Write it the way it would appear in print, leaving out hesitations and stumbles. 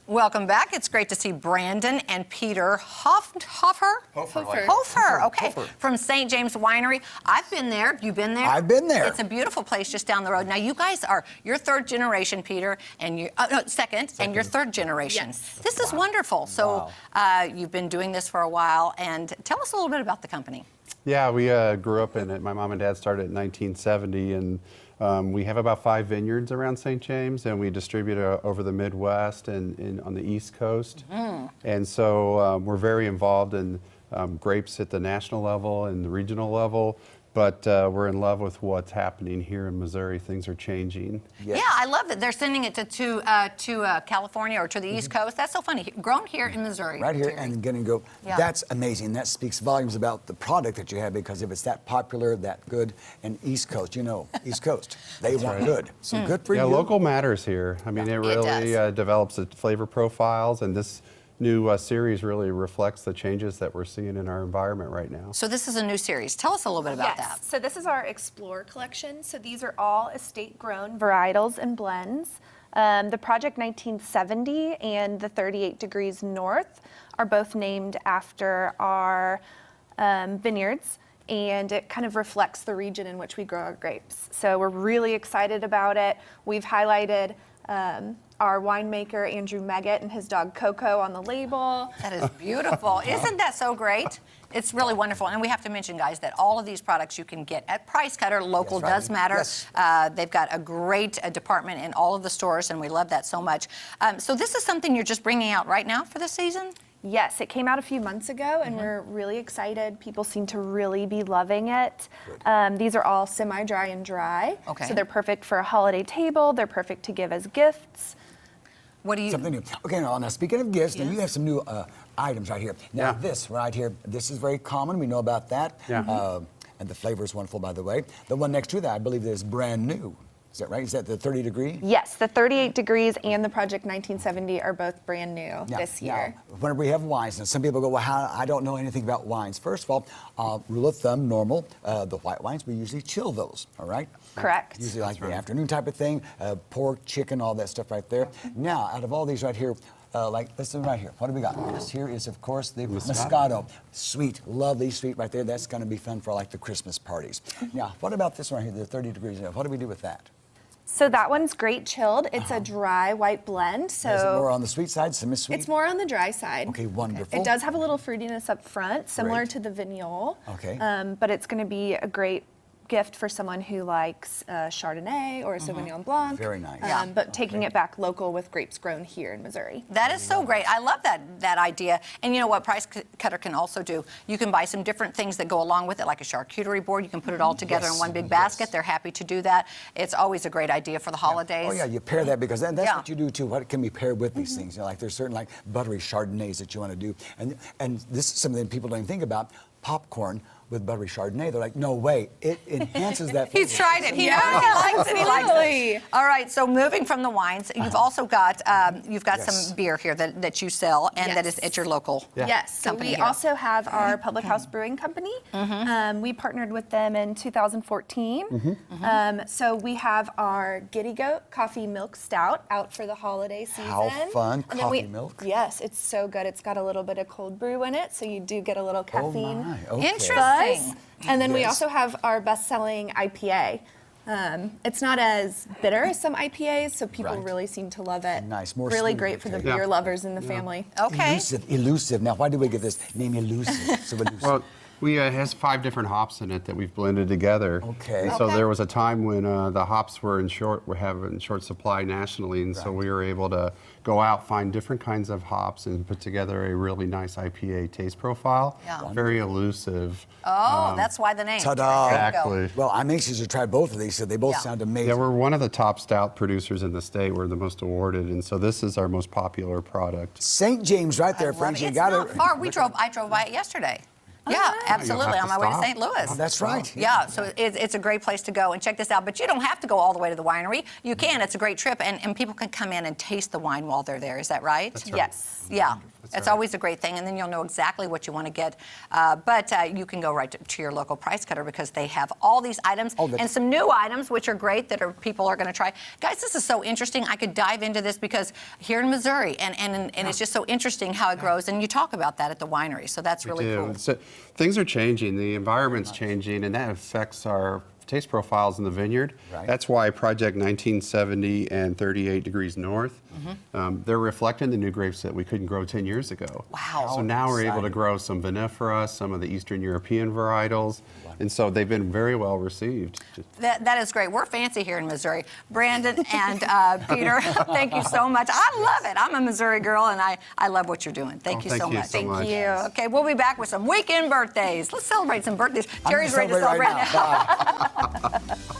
Welcome back. It's great to see Brandon and Peter Hofer, okay, from St. James Winery. I've been there. You've been there? I've been there. It's a beautiful place just down the road. Now, you guys are, you're third generation, Peter, and you, second, and you're third generation. Yes. This is wonderful. So you've been doing this for a while, and tell us a little bit about the company. Yeah, we grew up in it. My mom and dad started in 1970, and we have about 5 vineyards around St. James, and we distribute over the Midwest and on the East Coast. And so we're very involved in grapes at the national level and the regional level. But we're in love with what's happening here in Missouri. Things are changing. Yes. Yeah, I love that they're sending it to California or to the East Coast. That's so funny. Grown here in Missouri. Right here and going to go. Yeah. That's amazing. That speaks volumes about the product that you have, because if it's that popular, that good, and East Coast, you know, East Coast, they want good. So good for you. Yeah, local matters here. I mean, it really develops the flavor profiles, and this new series really reflects the changes that we're seeing in our environment right now. So this is a new series. Tell us a little bit about that. So this is our Explore collection. So these are all estate-grown varietals and blends. The Project 1970 and the 38 Degrees North are both named after our vineyards, and it kind of reflects the region in which we grow our grapes. So we're really excited about it. We've highlighted our winemaker, Andrew Meggett, and his dog Coco on the label. That is beautiful. Isn't that so great? It's really wonderful. And we have to mention, guys, that all of these products you can get at Price Cutter. Local does matter. Yes. They've got a great department in all of the stores, and we love that so much. So this is something you're just bringing out right now for the season? Yes, it came out a few months ago, and we're really excited. People seem to really be loving it. These are all semi-dry and dry. Okay. So they're perfect for a holiday table. They're perfect to give as gifts. What do you... Something new. Okay, now speaking of gifts, now you have some new items right here. Now this right here, this is very common. We know about that. Yeah. And the flavor is wonderful, by the way. The one next to that, I believe, is brand new. Is that right? Is that the 30 degree? Yes, the 38 Degrees and the Project 1970 are both brand new this year. Now, whenever we have wines, and some people go, well, I don't know anything about wines. First of all, rule of thumb, normal, the white wines, we usually chill those, all right? Correct. Usually like the afternoon type of thing, pork, chicken, all that stuff right there. Now, out of all these right here, like this one right here, what do we got? This here is, of course, the Moscato. Sweet, lovely sweet right there. That's going to be fun for like the Christmas parties. Now, what about this one right here, the 30 degrees? What do we do with that? So that one's great chilled. It's a dry white blend. So is it more on the sweet side, semi-sweet? It's more on the dry side. Okay, wonderful. It does have a little fruitiness up front, similar to the Vignole. Okay. But it's going to be a great gift for someone who likes Chardonnay or a Sauvignon Blanc. Very nice. But taking it back local with grapes grown here in Missouri. That is so great. I love that idea. And you know what Price Cutter can also do? You can buy some different things that go along with it, like a charcuterie board. You can put it all together in one big basket. They're happy to do that. It's always a great idea for the holidays. Oh yeah, you pair that, because that's what you do too. What can be paired with these things? You know, like there's certain like buttery Chardonnays that you want to do, and this is something people don't even think about. Popcorn with buttery Chardonnay, they're like, no way, it enhances that flavor. He's tried it. He likes it. He likes it. All right, so moving from the wines, you've also got some beer here that you sell, and that is at your local Yes, so we also have our Public House Brewing Company. We partnered with them in 2014. So we have our Giddy Goat Coffee Milk Stout out for the holiday season. How fun, coffee milk. Yes, it's so good. It's got a little bit of cold brew in it, so you do get a little caffeine. Oh my, okay. Interesting. And then we also have our best-selling IPA. It's not as bitter as some IPAs, so people really seem to love it. Nice, more really sweet, great for the beer lovers in the family. Okay. Elusive. Now, why did we get this name, Elusive? So elusive. Well, it has 5 different hops in it that we've blended together. Okay. And so there was a time when the hops were having short supply nationally, and so we were able to go out, find different kinds of hops, and put together a really nice IPA taste profile. Yeah. Very elusive. Oh, that's why the name. Ta-da. Exactly. Well, I'm anxious to try both of these, so they both sound amazing. Yeah, we're one of the top stout producers in the state. We're the most awarded, and so this is our most popular product. St. James right there, friends. You got it. Far. I drove by it yesterday. Yeah, absolutely, on my way to St. Louis. Oh, that's right. Yeah, so it's a great place to go and check this out. But you don't have to go all the way to the winery. You can. It's a great trip, and people can come in and taste the wine while they're there. Is that right? That's right. Yes. Yeah. It's right. always a great thing, and then you'll know exactly what you want to get. But you can go right to your local price cutter because they have all these items and some new items, which are great that people are going to try. Guys, this is so interesting. I could dive into this because here in Missouri, and it's just so interesting how it grows, and you talk about that at the winery, so that's really cool. So things are changing, the environment's changing, and that affects our taste profiles in the vineyard. Right. That's why Project 1970 and 38 Degrees North, they're reflecting the new grapes that we couldn't grow 10 years ago. Wow. So now we're able to grow some vinifera, some of the Eastern European varietals, and so they've been very well received. That is great. We're fancy here in Missouri. Brandon and Peter, thank you so much. I love it. I'm a Missouri girl, and I love what you're doing. Thank you so much. Thank you. Okay, we'll be back with some weekend birthdays. Let's celebrate some birthdays. Terry's ready to celebrate celebrate right now. Bye.